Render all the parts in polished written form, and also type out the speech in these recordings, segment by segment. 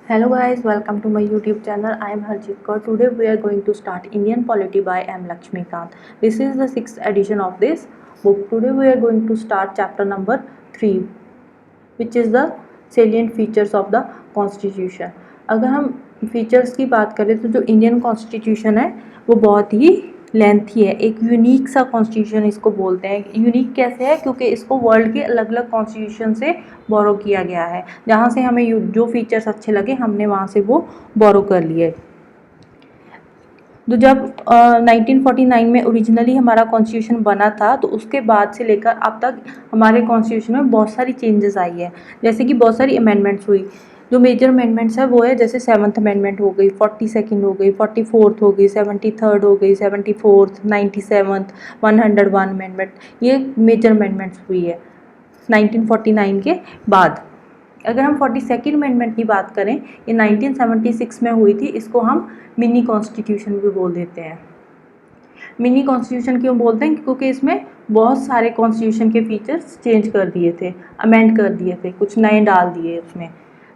Hello guys, welcome to my YouTube channel. I am Harjeet Kaur. Today we are going to start Indian Polity by M. Lakshmikant. This is the 6th edition of this book. Today we are going to start chapter number 3, which is the salient features of the Constitution. अगर हम features की बात करें तो जो Indian constitution है वो बहुत ही लेंथी है, एक यूनिक सा कॉन्स्टिट्यूशन इसको बोलते हैं। यूनिक कैसे है? क्योंकि इसको वर्ल्ड के अलग अलग कॉन्स्टिट्यूशन से बोरो किया गया है। जहाँ से हमें जो फीचर्स अच्छे लगे हमने वहाँ से वो बोरो कर लिए। तो जब 1949 में ओरिजिनली हमारा कॉन्स्टिट्यूशन बना था तो उसके बाद से लेकर अब तक हमारे कॉन्स्टिट्यूशन में बहुत सारी चेंजेस आई है, जैसे कि बहुत सारी अमेंडमेंट्स हुई। जो मेजर अमेंडमेंट्स है वो है जैसे 7th अमेंडमेंट हो गई, 42nd हो गई, 44th हो गई, 73rd हो गई, 74th, 97th, 101 अमेंडमेंट। ये मेजर अमेंडमेंट्स हुई है 1949 के बाद। अगर हम 42nd अमेंडमेंट की बात करें, ये 1976 में हुई थी। इसको हम मिनी कॉन्स्टिट्यूशन भी बोल देते हैं। मिनी कॉन्स्टिट्यूशन क्यों बोलते हैं? क्योंकि इसमें बहुत सारे कॉन्स्टिट्यूशन के फीचर्स चेंज कर दिए थे, अमेंड कर दिए थे, कुछ नए डाल दिए उसमें।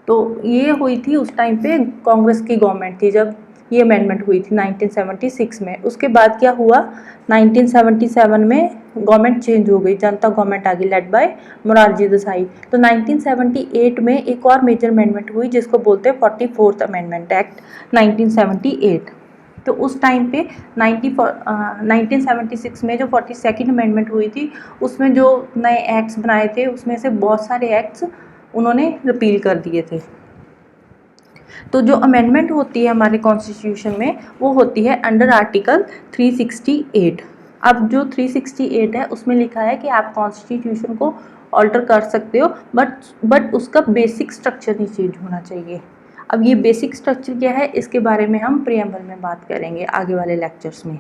तो ये हुई थी उस टाइम पे कांग्रेस की गवर्नमेंट थी जब ये अमेंडमेंट हुई थी 1976 में। उसके बाद क्या हुआ, 1977 में गवर्नमेंट चेंज हो गई, जनता गवर्नमेंट आ गई लेड बाय मोरारजी देसाई। तो 1978 में एक और मेजर अमेंडमेंट हुई जिसको बोलते हैं 44th अमेंडमेंट एक्ट 1978। तो उस टाइम पे 1976 में जो 42nd अमेंडमेंट हुई थी उसमें जो नए एक्ट्स बनाए थे उसमें से बहुत सारे एक्ट्स उन्होंने रिपील कर दिए थे। तो जो अमेंडमेंट होती है हमारे कॉन्स्टिट्यूशन में वो होती है अंडर आर्टिकल 368। अब जो 368 है उसमें लिखा है कि आप कॉन्स्टिट्यूशन को ऑल्टर कर सकते हो, बट उसका बेसिक स्ट्रक्चर नहीं चेंज होना चाहिए। अब ये बेसिक स्ट्रक्चर क्या है इसके बारे में हम प्रीएम्बल में बात करेंगे आगे वाले लेक्चर्स में,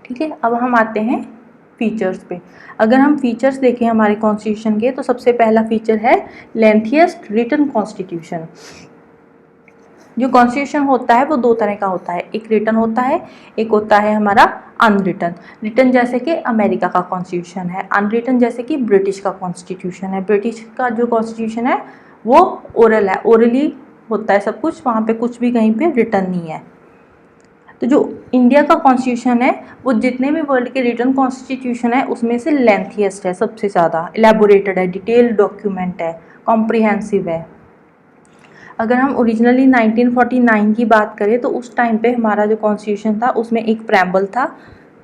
ठीक है। अब हम आते हैं फीचर्स पे। अगर हम फीचर्स देखें हमारे कॉन्स्टिट्यूशन के तो सबसे पहला फीचर है लेंथिएस्ट रिटन कॉन्स्टिट्यूशन। जो कॉन्स्टिट्यूशन होता है वो दो तरह का होता है, एक रिटन होता है, एक होता है हमारा अनरिटन। रिटन जैसे कि अमेरिका का कॉन्स्टिट्यूशन है, अनरिटन जैसे कि ब्रिटिश का कॉन्स्टिट्यूशन है। ब्रिटिश का जो कॉन्स्टिट्यूशन है वो ओरल है, ओरली होता है सब कुछ, वहाँ पे कुछ भी कहीं पे रिटन नहीं है। तो जो इंडिया का कॉन्स्टिट्यूशन है वो जितने भी वर्ल्ड के रिटन कॉन्स्टिट्यूशन है उसमें से लेंथीएस्ट है, सबसे ज़्यादा इलेबोरेटेड है, डिटेल्ड डॉक्यूमेंट है, कॉम्प्रिहेंसिव है। अगर हम ओरिजिनली 1949 की बात करें तो उस टाइम पे हमारा जो कॉन्स्टिट्यूशन था उसमें एक प्रेम्बल था,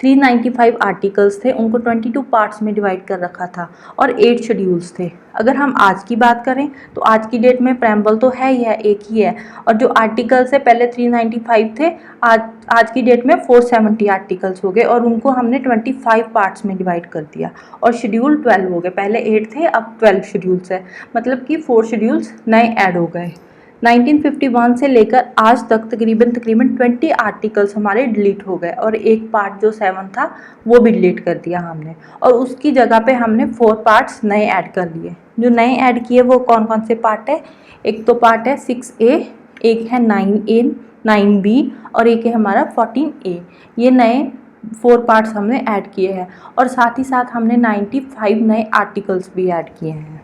395 आर्टिकल्स थे, उनको 22 पार्ट्स में डिवाइड कर रखा था और 8 शेड्यूल्स थे। अगर हम आज की बात करें तो आज की डेट में प्रेम्बल तो है ही है, एक ही है, और जो आर्टिकल्स है पहले 395 थे, आज की डेट में 470 आर्टिकल्स हो गए और उनको हमने 25 पार्ट्स में डिवाइड कर दिया और शेड्यूल 12 हो गए। पहले 8 थे, अब 12 शेड्यूल्स है, मतलब कि 4 शेड्यूल्स नए ऐड हो गए। 1951 से लेकर आज तक तकरीबन 20 आर्टिकल्स हमारे डिलीट हो गए और एक पार्ट जो 7 था वो भी डिलीट कर दिया हमने, और उसकी जगह पे हमने 4 पार्ट्स नए ऐड कर लिए। जो नए ऐड किए वो कौन कौन से पार्ट है? एक तो पार्ट है 6A, एक है 9A, 9B और एक है हमारा 14A। ये नए 4 पार्ट्स हमने ऐड किए हैं और साथ ही साथ हमने 95 नए आर्टिकल्स भी ऐड किए हैं।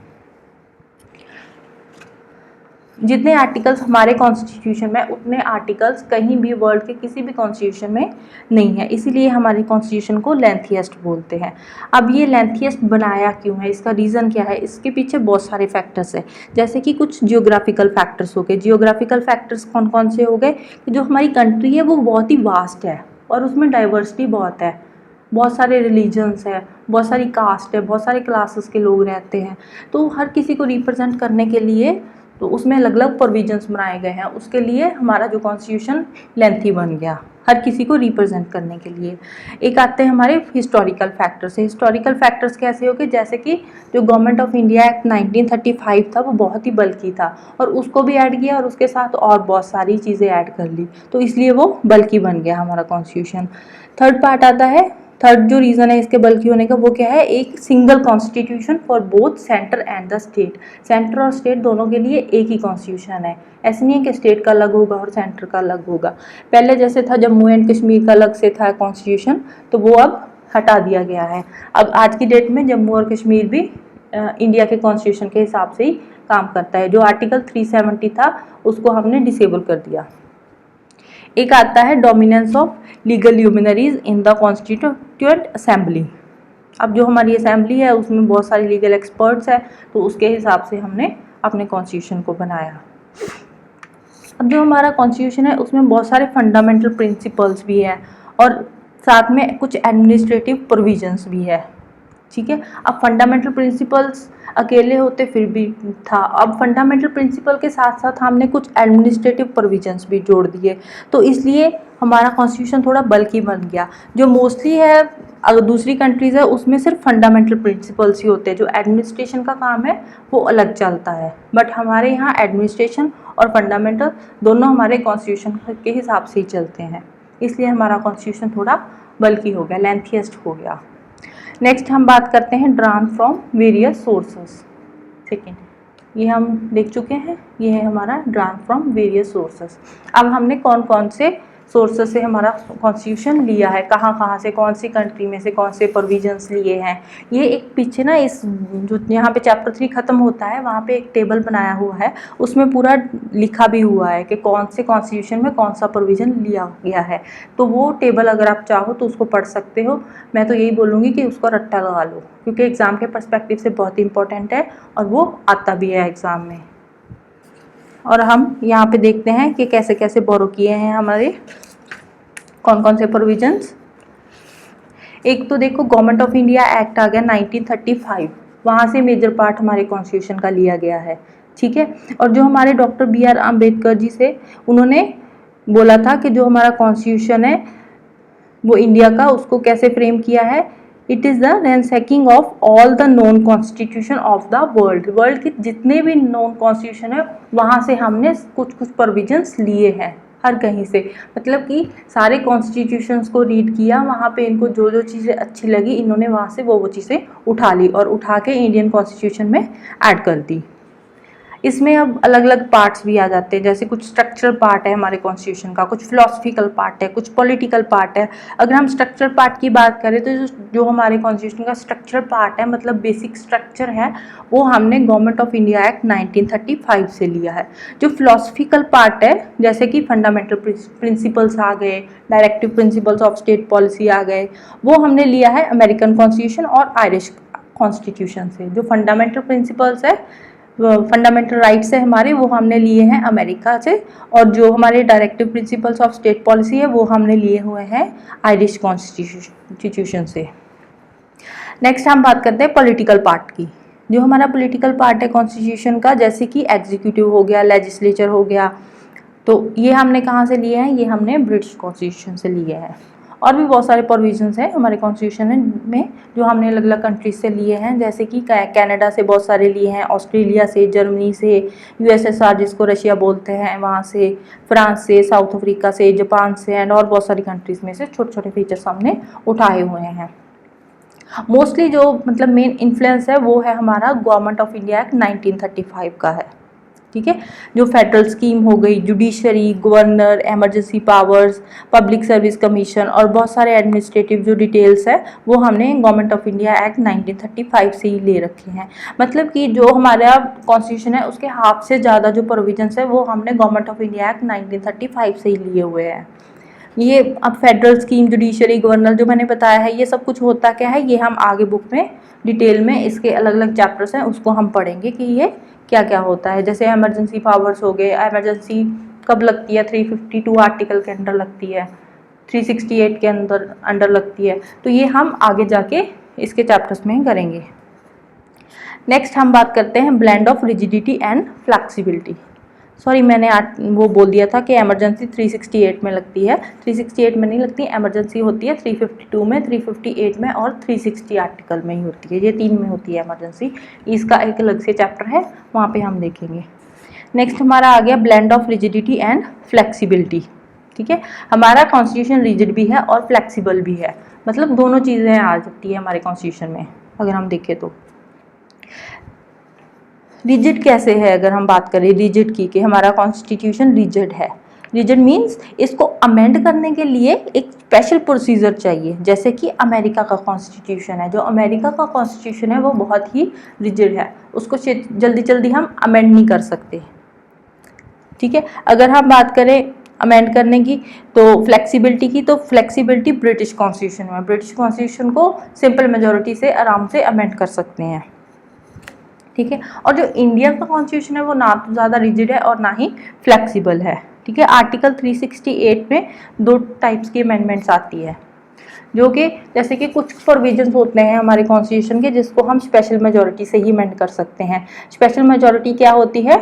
जितने आर्टिकल्स हमारे कॉन्स्टिट्यूशन में उतने आर्टिकल्स कहीं भी वर्ल्ड के किसी भी कॉन्स्टिट्यूशन में नहीं है, इसीलिए हमारे कॉन्स्टिट्यूशन को लेंथीएस्ट बोलते हैं। अब ये लेंथीएस्ट बनाया क्यों है, इसका रीज़न क्या है? इसके पीछे बहुत सारे फैक्टर्स है, जैसे कि कुछ जियोग्राफिकल फैक्टर्स हो गए। जियोग्राफिकल फैक्टर्स कौन कौन से हो गए कि जो हमारी कंट्री है वो बहुत ही वास्ट है और उसमें डाइवर्सिटी बहुत है, बहुत सारे रिलीजन्स है, बहुत सारी कास्ट है, बहुत सारे क्लासेस के लोग रहते हैं। तो हर किसी को रिप्रेजेंट करने के लिए तो उसमें अलग अलग प्रोविजंस बनाए गए हैं, उसके लिए हमारा जो कॉन्स्टिट्यूशन लेंथी बन गया हर किसी को रिप्रेजेंट करने के लिए। एक आते हैं हमारे हिस्टोरिकल फैक्टर्स। हिस्टोरिकल फैक्टर्स कैसे हो गए? जैसे कि जो गवर्नमेंट ऑफ इंडिया एक्ट 1935 था वो बहुत ही बल्कि था और उसको भी ऐड किया और उसके साथ और बहुत सारी चीज़ें ऐड कर ली, तो इसलिए वो बल्कि बन गया हमारा कॉन्स्टिट्यूशन। थर्ड पार्ट आता है, थर्ड जो रीज़न है इसके बल्कि होने का वो क्या है? एक single constitution for both centre and the state. Centre और स्टेट दोनों के लिए एक ही कॉन्स्टिट्यूशन है, ऐसे नहीं है कि स्टेट का अलग होगा और सेंटर का अलग होगा। पहले जैसे था जम्मू एंड कश्मीर का अलग से था कॉन्स्टिट्यूशन, तो वो अब हटा दिया गया है। अब आज की डेट में जम्मू और कश्मीर भी इंडिया के कॉन्स्टिट्यूशन के हिसाब से ही काम करता है। जो आर्टिकल 370 था उसको हमने डिसेबल कर दिया। एक आता है dominance of legal luminaries in the constituent assembly. अब जो हमारी असेंबली है उसमें बहुत सारे लीगल एक्सपर्ट्स हैं, तो उसके हिसाब से हमने अपने कॉन्स्टिट्यूशन को बनाया। अब जो हमारा कॉन्स्टिट्यूशन है उसमें बहुत सारे फंडामेंटल प्रिंसिपल्स भी हैं और साथ में कुछ एडमिनिस्ट्रेटिव प्रोविजंस भी है। ठीक है, अब फंडामेंटल प्रिंसिपल्स अकेले होते फिर भी था, अब फंडामेंटल प्रिंसिपल के साथ साथ हमने कुछ एडमिनिस्ट्रेटिव प्रोविजंस भी जोड़ दिए, तो इसलिए हमारा कॉन्स्टिट्यूशन थोड़ा बल्कि बन गया। जो मोस्टली है अगर दूसरी कंट्रीज़ है उसमें सिर्फ फंडामेंटल प्रिंसिपल्स ही होते हैं, जो एडमिनिस्ट्रेशन का काम है वो अलग चलता है, बट हमारे यहाँ एडमिनिस्ट्रेशन और फंडामेंटल दोनों हमारे कॉन्स्टिट्यूशन के हिसाब से ही चलते हैं, इसलिए हमारा कॉन्स्टिट्यूशन थोड़ा बल्कि हो गया, लेंथीएस्ट हो गया। नेक्स्ट हम बात करते हैं ड्रान फ्रॉम वेरियस सोर्सेस। ठीक है, ये हम देख चुके हैं, ये है हमारा ड्रान फ्रॉम वेरियस सोर्सेस। अब हमने कौन कौन से सोर्सेस से हमारा कॉन्स्टिट्यूशन लिया है, कहाँ कहाँ से, कौन सी कंट्री में से कौन से प्रोविजंस लिए हैं, ये एक पीछे ना इस जो यहाँ पे चैप्टर 3 ख़त्म होता है वहाँ पे एक टेबल बनाया हुआ है, उसमें पूरा लिखा भी हुआ है कि कौन से कॉन्स्टिट्यूशन में कौन सा प्रोविज़न लिया गया है। तो वो टेबल अगर आप चाहो तो उसको पढ़ सकते हो। मैं तो यही बोलूँगी कि उसको रट्टा लगा लो, क्योंकि एग्ज़ाम के पर्सपेक्टिव से बहुत इंपॉर्टेंट है और वो आता भी है एग्ज़ाम में। और हम यहाँ पे देखते हैं कि कैसे कैसे बोरो किए हैं हमारे कौन कौन से प्रोविजंस। एक तो देखो गवर्नमेंट ऑफ इंडिया एक्ट आ गया 1935, वहाँ से मेजर पार्ट हमारे कॉन्स्टिट्यूशन का लिया गया है। ठीक है, और जो हमारे डॉक्टर BR अम्बेडकर जी से उन्होंने बोला था कि जो हमारा कॉन्स्टिट्यूशन है वो इंडिया का, उसको कैसे फ्रेम किया है, it is the ransacking of all the non constitution of the world. World के जितने भी नॉन कॉन्स्टिट्यूशन है वहाँ से हमने कुछ कुछ प्रोविजंस लिए हैं, हर कहीं से, मतलब कि सारे कॉन्स्टिट्यूशंस को रीड किया, वहाँ पे इनको जो जो चीज़ें अच्छी लगी इन्होंने वहाँ से वो चीज़ें उठा ली और उठा के इंडियन कॉन्स्टिट्यूशन में ऐड कर दी। इसमें अब अलग अलग पार्ट्स भी आ जाते हैं, जैसे कुछ स्ट्रक्चरल पार्ट है हमारे कॉन्स्टिट्यूशन का, कुछ फिलोसफिकल पार्ट है, कुछ पॉलिटिकल पार्ट है। अगर हम स्ट्रक्चरल पार्ट की बात करें तो जो हमारे कॉन्स्टिट्यूशन का स्ट्रक्चरल पार्ट है, मतलब बेसिक स्ट्रक्चर है, वो हमने गवर्नमेंट ऑफ इंडिया एक्ट 1935 से लिया है। जो फिलोसफिकल पार्ट है, जैसे कि फंडामेंटल प्रिंसिपल्स आ गए, directive principles of state policy आ गए, वो हमने लिया है अमेरिकन कॉन्स्टिट्यूशन और आयरिश कॉन्स्टिट्यूशन से। जो फंडामेंटल प्रिंसिपल्स है, फंडामेंटल राइट्स है हमारे, वो हमने लिए हैं अमेरिका से, और जो हमारे directive principles of state policy है वो हमने लिए हुए हैं आयरिश कॉन्स्टिट्यूशन से। नेक्स्ट हम बात करते हैं पॉलिटिकल पार्ट की। जो हमारा पॉलिटिकल पार्ट है कॉन्स्टिट्यूशन का, जैसे कि एग्जीक्यूटिव हो गया, लेजिस्लेचर हो गया, तो ये हमने कहाँ से लिए हैं, ये हमने ब्रिटिश कॉन्स्टिट्यूशन से लिए हैं। और भी बहुत सारे प्रोविजंस हैं हमारे कॉन्स्टिट्यूशन में जो हमने अलग अलग कंट्रीज से लिए हैं, जैसे कि कनाडा से बहुत सारे लिए हैं, ऑस्ट्रेलिया से, जर्मनी से, USSR जिसको रशिया बोलते हैं वहाँ से, फ्रांस से, साउथ अफ्रीका से, जापान से, एंड और बहुत सारी कंट्रीज़ में से छोटे छोटे फीचर्स हमने उठाए हुए हैं। मोस्टली जो मतलब मेन इन्फ्लुएंस है वो है हमारा गवर्नमेंट ऑफ इंडिया एक्ट 1935 का है। ठीक है, जो फेडरल स्कीम हो गई, judiciary, governor, emergency powers, public service commission और बहुत सारे एडमिनिस्ट्रेटिव जो डिटेल्स है वो हमने गवर्नमेंट ऑफ इंडिया एक्ट 1935 से ही ले रखे हैं। मतलब कि जो हमारा कॉन्स्टिट्यूशन है उसके हाफ से ज़्यादा जो प्रोविजंस है वो हमने गवर्नमेंट ऑफ इंडिया एक्ट 1935 से ही लिए हुए हैं। ये अब फेडरल स्कीम, जुडिशरी, गवर्नर जो मैंने बताया है, ये सब कुछ होता क्या है, ये हम आगे बुक में डिटेल में इसके अलग अलग चैप्टर्स हैं उसको हम पढ़ेंगे कि ये क्या क्या होता है। जैसे इमरजेंसी पावर्स हो गए, इमरजेंसी कब लगती है, 352 आर्टिकल के अंडर लगती है, 368 के अंडर लगती है, तो ये हम आगे जाके इसके चैप्टर्स में करेंगे। नेक्स्ट हम बात करते हैं blend of rigidity and flexibility. Sorry, मैंने वो बोल दिया था कि इमरजेंसी 368 में लगती है, 368 में नहीं लगती, इमरजेंसी होती है 352 में, 358 में और 360 आर्टिकल में ही होती है, ये 3 में होती है इमरजेंसी। इसका एक अलग से चैप्टर है, वहाँ पे हम देखेंगे। नेक्स्ट हमारा आ गया blend of rigidity and flexibility. ठीक है, हमारा कॉन्स्टिट्यूशन रिजिड भी है और फ्लेक्सिबल भी है, मतलब दोनों चीज़ें आ जाती है हमारे कॉन्स्टिट्यूशन में अगर हम देखें तो। रिजिड कैसे है, अगर हम बात करें रिजिड की कि हमारा कॉन्स्टिट्यूशन रिजिड है, रिजिड मीन्स इसको अमेंड करने के लिए एक स्पेशल प्रोसीजर चाहिए, जैसे कि अमेरिका का कॉन्स्टिट्यूशन है। जो अमेरिका का कॉन्स्टिट्यूशन है वो बहुत ही रिजिड है, उसको जल्दी जल्दी हम अमेंड नहीं कर सकते, ठीक है। अगर हम बात करें अमेंड करने की तो फ्लेक्सिबिलिटी की, तो फ्लेक्सिबिलिटी ब्रिटिश कॉन्स्टिट्यूशन में, ब्रिटिश कॉन्स्टिट्यूशन को सिंपल मेजोरिटी से आराम से अमेंड कर सकते हैं, ठीक है। और जो इंडिया का कॉन्स्टिट्यूशन है वो ना तो ज़्यादा रिजिड है और ना ही फ्लेक्सिबल है, ठीक है। आर्टिकल 368 में 2 टाइप्स की अमेंडमेंट्स आती है, जो कि जैसे कि कुछ प्रोविजंस होते हैं हमारे कॉन्स्टिट्यूशन के जिसको हम स्पेशल मेजोरिटी से ही अमेंड कर सकते हैं। स्पेशल मेजोरिटी क्या होती है?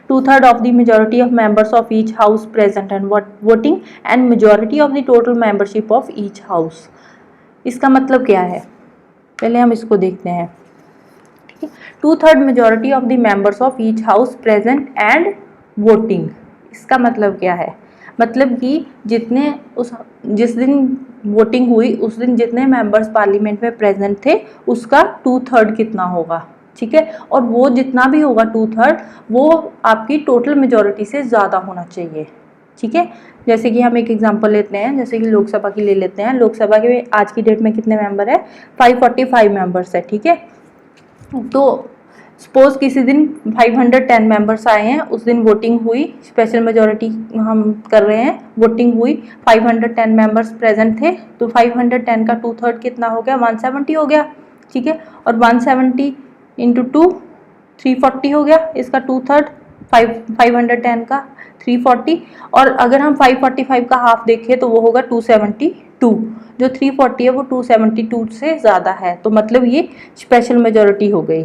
2/3 of the majority of members of each house present and voting and majority of the total membership of each house। इसका मतलब क्या है, पहले हम इसको देखते हैं, ठीक है। 2/3 majority of the members of each house present and voting, इसका मतलब क्या है? मतलब कि जिस दिन वोटिंग हुई उस दिन जितने मेंबर्स पार्लियामेंट में प्रेजेंट थे उसका 2/3 कितना होगा, ठीक है। और वो जितना भी होगा 2/3 वो आपकी टोटल मेजोरिटी से ज़्यादा होना चाहिए, ठीक है। जैसे कि हम एक एग्जांपल लेते हैं, जैसे कि लोकसभा की ले लेते हैं। लोकसभा के आज की डेट में कितने मेंबर है? 545 मेंबर्स है, ठीक है। तो सपोज किसी दिन 510 मेंबर्स आए हैं, उस दिन वोटिंग हुई, स्पेशल मेजोरिटी हम कर रहे हैं, वोटिंग हुई, 510 मेंबर्स प्रेजेंट थे, तो 510 का 2/3 कितना हो गया? 170 हो गया, ठीक है। और 170 इंटू 2 340 हो गया, इसका 2/3 510 का 340। और अगर हम 545 का हाफ देखें तो वो होगा 272, जो 340 है वो 272 से ज़्यादा है, तो मतलब ये स्पेशल मेजोरिटी हो गई,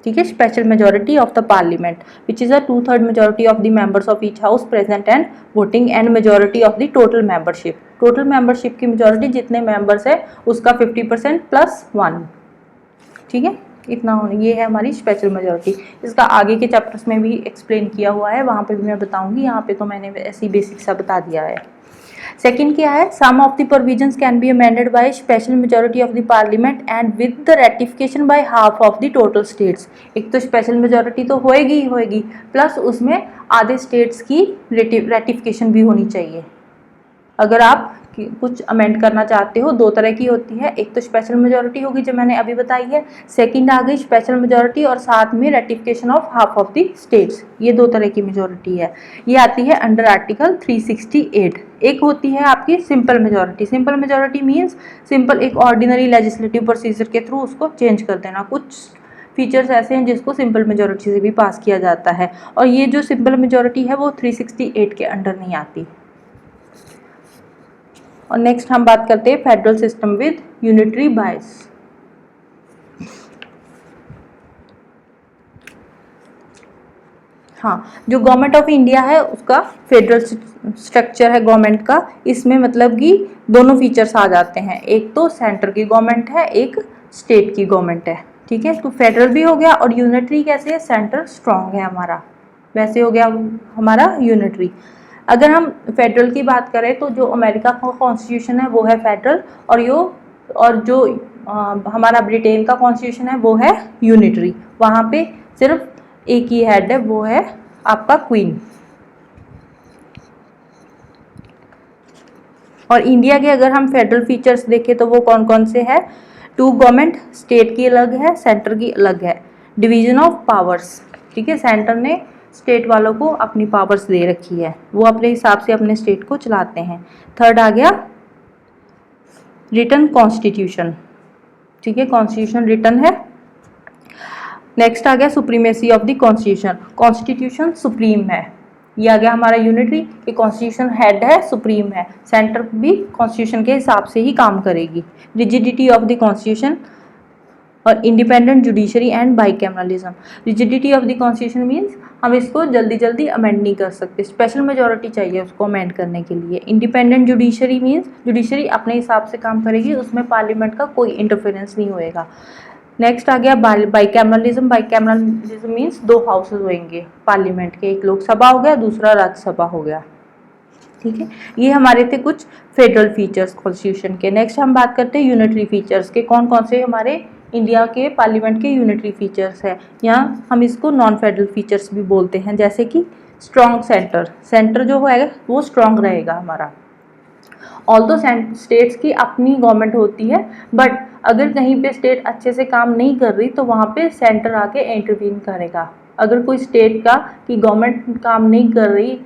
ठीक है। Special majority of the parliament which is a 2/3 majority of the members of each house present and voting and majority of the total membership. Total membership की मेजोरिटी जितने मेंबर्स है उसका 50% प्लस 1, ठीक है। इतना होना, ये है हमारी स्पेशल मेजोरिटी। इसका आगे के चैप्टर्स में भी एक्सप्लेन किया हुआ है, वहाँ पे भी मैं बताऊंगी, यहाँ पे तो मैंने ऐसी बेसिक सा बता दिया है। सेकंड क्या है? Some of the provisions can be amended by special majority of the parliament and with the ratification by half of the total states. एक तो स्पेशल मेजोरिटी तो होएगी ही होएगी, प्लस उसमें आधे स्टेट्स की रेटिफिकेशन भी होनी चाहिए। अगर आप कुछ अमेंड करना चाहते हो, 2 तरह की होती है, एक तो स्पेशल मेजोरिटी होगी जो मैंने अभी बताई है, सेकंड आ गई स्पेशल मेजोरिटी और साथ में ratification of half of the states. ये 2 तरह की मेजोरिटी है, ये आती है अंडर आर्टिकल 368। एक होती है आपकी simple majority. Simple majority means simple एक ऑर्डिनरी लेजिस्लेटिव प्रोसीजर के थ्रू उसको चेंज कर देना। कुछ फीचर्स ऐसे हैं जिसको सिंपल मेजोरिटी से भी पास किया जाता है, और ये जो सिंपल मेजोरिटी है वो 368 के अंडर नहीं आती। और नेक्स्ट हम बात करते हैं फेडरल सिस्टम विद यूनिटरी बायस। हाँ, जो गवर्नमेंट ऑफ इंडिया है उसका फेडरल स्ट्रक्चर है गवर्नमेंट का, इसमें मतलब कि दोनों फीचर्स आ जाते हैं, एक तो सेंटर की गवर्नमेंट है, एक स्टेट की गवर्नमेंट है, ठीक है। तो फेडरल भी हो गया, और यूनिटरी कैसे है? सेंटर स्ट्रॉन्ग है हमारा, वैसे हो गया हमारा यूनिटरी। अगर हम फेडरल की बात करें तो जो अमेरिका का कॉन्स्टिट्यूशन है वो है फेडरल, और जो हमारा ब्रिटेन का कॉन्स्टिट्यूशन है वो है यूनिटरी। वहाँ पे सिर्फ एक ही हेड है, वो है आपका क्वीन। और इंडिया के अगर हम फेडरल फीचर्स देखें तो वो कौन कौन से हैं? 2 गवर्नमेंट, स्टेट की अलग है, सेंटर की अलग है। डिवीजन ऑफ पावर्स, ठीक है, सेंटर ने स्टेट वालों को अपनी पावर्स दे रखी है, वो अपने हिसाब से अपने स्टेट को चलाते हैं। थर्ड आ गया रिटन कॉन्स्टिट्यूशन, ठीक है, कॉन्स्टिट्यूशन रिटन है। नेक्स्ट आ गया supremacy of the constitution, constitution supreme है। ये आ गया हमारा यूनिटरी कि कॉन्स्टिट्यूशन हेड है, सुप्रीम है, सेंटर भी कॉन्स्टिट्यूशन के हिसाब से ही काम करेगी। रिजिडिटी ऑफ द कॉन्स्टिट्यूशन और independent judiciary and bicameralism. Rigidity of the constitution means हम इसको जल्दी जल्दी अमेंड नहीं कर सकते, स्पेशल मेजोरिटी चाहिए उसको अमेंड करने के लिए। इंडिपेंडेंट जुडिशरी मीन्स जुडिशरी अपने हिसाब से काम करेगी, उसमें पार्लियामेंट का कोई इंटरफेरेंस नहीं होएगा। नेक्स्ट आ गया बाइकैमरलिज्म। बाइकैमरलिज्म मीन्स 2 हाउसेज होंगे पार्लियामेंट के, एक लोकसभा हो गया, दूसरा राज्यसभा हो गया, ठीक है। ये हमारे थे कुछ फेडरल फीचर्स कॉन्स्टिट्यूशन के। नेक्स्ट हम बात करते हैं यूनिटरी फीचर्स के, कौन कौन से हमारे इंडिया के पार्लियामेंट के यूनिटरी फीचर्स है, या हम इसको नॉन फेडरल फीचर्स भी बोलते हैं, जैसे कि स्ट्रॉन्ग सेंटर, सेंटर जो है वो स्ट्रॉन्ग रहेगा हमारा। ऑल्दो स्टेट्स की अपनी गवर्नमेंट होती है, बट अगर कहीं पे स्टेट अच्छे से काम नहीं कर रही तो वहाँ पे सेंटर आके इंटरवीन करेगा। अगर कोई स्टेट का कि गवर्नमेंट काम नहीं कर रही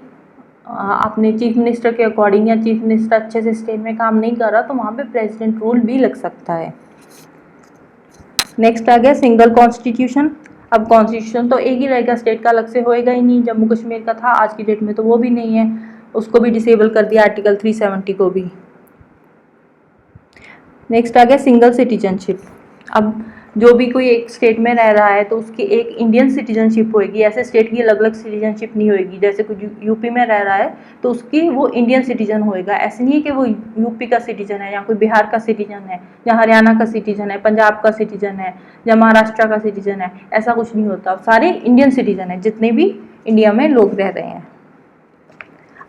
अपने चीफ मिनिस्टर के अकॉर्डिंग, या चीफ मिनिस्टर अच्छे से स्टेट में काम नहीं कर रहा, तो वहाँ पे प्रेसिडेंट रूल भी लग सकता है। नेक्स्ट आ गया सिंगल कॉन्स्टिट्यूशन। अब कॉन्स्टिट्यूशन तो एक ही रहेगा, स्टेट का अलग से होएगा ही नहीं। जम्मू कश्मीर का था, आज की डेट में तो वो भी नहीं है, उसको भी डिसेबल कर दिया आर्टिकल 370 को भी। नेक्स्ट आ गया सिंगल सिटीजनशिप। अब जो भी कोई एक स्टेट में रह रहा है तो उसकी एक इंडियन सिटीजनशिप होएगी, ऐसे स्टेट की अलग अलग सिटीजनशिप नहीं होएगी। जैसे कोई यूपी में रह रहा है तो उसकी वो इंडियन सिटीजन होएगा, ऐसे नहीं है कि वो यूपी का सिटीजन है, या कोई बिहार का सिटीजन है, या हरियाणा का सिटीजन है, पंजाब का सिटीजन है, या महाराष्ट्र का सिटीजन है, ऐसा कुछ नहीं होता। सारे इंडियन सिटीजन है जितने भी इंडिया में लोग रह रहे हैं।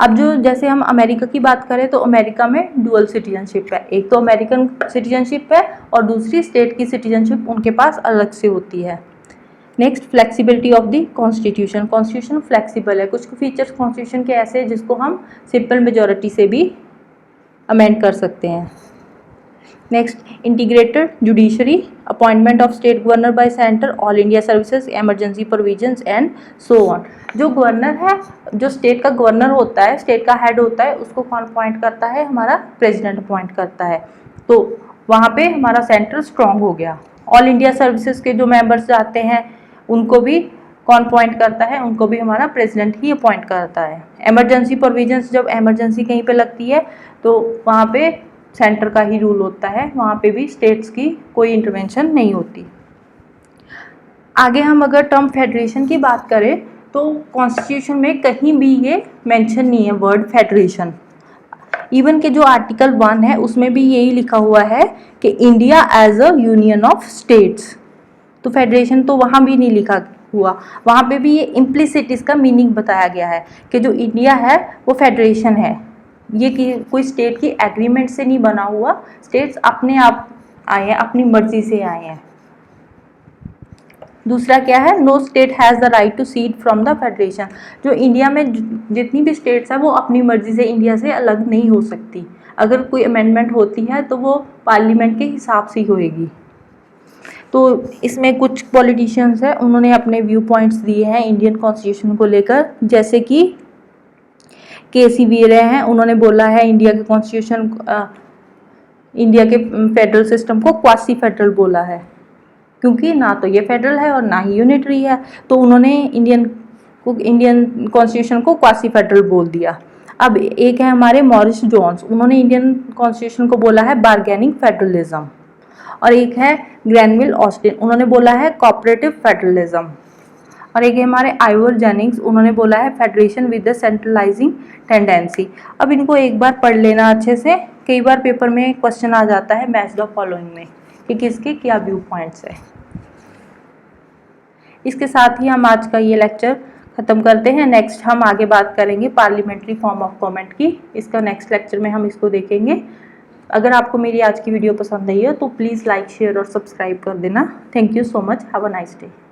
अब जो जैसे हम अमेरिका की बात करें तो अमेरिका में डुअल सिटीजनशिप है, एक तो अमेरिकन सिटीजनशिप है और दूसरी स्टेट की सिटीजनशिप उनके पास अलग से होती है। Next flexibility of the constitution. Constitution flexible है, कुछ फीचर्स कॉन्स्टिट्यूशन के ऐसे हैं जिसको हम सिंपल मेजॉरिटी से भी अमेंड कर सकते हैं। Next integrated judiciary, appointment of state governor bye centre, all India services, emergency provisions and so on. जो गवर्नर है, जो स्टेट का गवर्नर होता है, स्टेट का हेड होता है, उसको कौन अपॉइंट करता है? हमारा प्रेसिडेंट अपॉइंट करता है। तो वहाँ पे हमारा सेंटर स्ट्रांग हो गया। ऑल इंडिया सर्विसेज के जो मेंबर्स जाते हैं उनको भी कौन अपॉइंट करता है? उनको भी हमारा प्रेसिडेंट ही अपॉइंट करता है। इमरजेंसी प्रोविजंस, जब इमरजेंसी कहीं पे लगती है तो वहाँ पे सेंटर का ही रूल होता है, वहाँ पे भी स्टेट्स की कोई इंटरवेंशन नहीं होती। आगे हम अगर टर्म फेडरेशन की बात करें तो कॉन्स्टिट्यूशन में कहीं भी ये मेंशन नहीं है वर्ड फेडरेशन। इवन के जो आर्टिकल 1 है उसमें भी यही लिखा हुआ है कि India as a union of states. तो फेडरेशन तो वहाँ भी नहीं लिखा हुआ, वहाँ पे भी ये इम्प्लिसिट इसका मीनिंग बताया गया है कि जो इंडिया है वो फेडरेशन है, ये कि कोई स्टेट की एग्रीमेंट से नहीं बना हुआ, स्टेट्स अपने आप आए हैं, अपनी मर्जी से आए हैं। दूसरा क्या है? No state has the right to cede from the federation. जो इंडिया में जितनी भी स्टेट्स है वो अपनी मर्जी से इंडिया से अलग नहीं हो सकती। अगर कोई अमेंडमेंट होती है तो वो पार्लियामेंट के हिसाब से ही होएगी। तो इसमें कुछ पॉलिटिशियंस हैं, उन्होंने अपने व्यू पॉइंट्स दिए हैं इंडियन कॉन्स्टिट्यूशन को लेकर, जैसे कि के.सी. वीरे हैं, उन्होंने बोला है इंडिया के कॉन्स्टिट्यूशन, इंडिया के फेडरल सिस्टम को क्वासी फेडरल बोला है, क्योंकि ना तो ये फेडरल है और ना ही यूनिटरी है, तो उन्होंने इंडियन कॉन्स्टिट्यूशन को क्वासी फेडरल बोल दिया। अब एक है हमारे मॉरिस जोन्स, उन्होंने इंडियन कॉन्स्टिट्यूशन को बोला है बार्गेनिंग फेडरलिज्म। और एक है ग्रैनविल ऑस्टिन, उन्होंने बोला है कोऑपरेटिव फेडरलिज्म। और एक है हमारे आइवर जेनिंग्स, उन्होंने बोला है federation with the centralising tendency. अब इनको एक बार पढ़ लेना अच्छे से, कई बार पेपर में क्वेश्चन आ जाता है मैच द फॉलोइंग में कि किसके क्या व्यू पॉइंट्स है। इसके साथ ही हम आज का ये लेक्चर ख़त्म करते हैं। नेक्स्ट हम आगे बात करेंगे पार्लियामेंट्री फॉर्म ऑफ गवर्नमेंट की, इसका नेक्स्ट लेक्चर में हम इसको देखेंगे। अगर आपको मेरी आज की वीडियो पसंद आई हो तो प्लीज़ लाइक, शेयर और सब्सक्राइब कर देना। Thank you so much, have a nice day.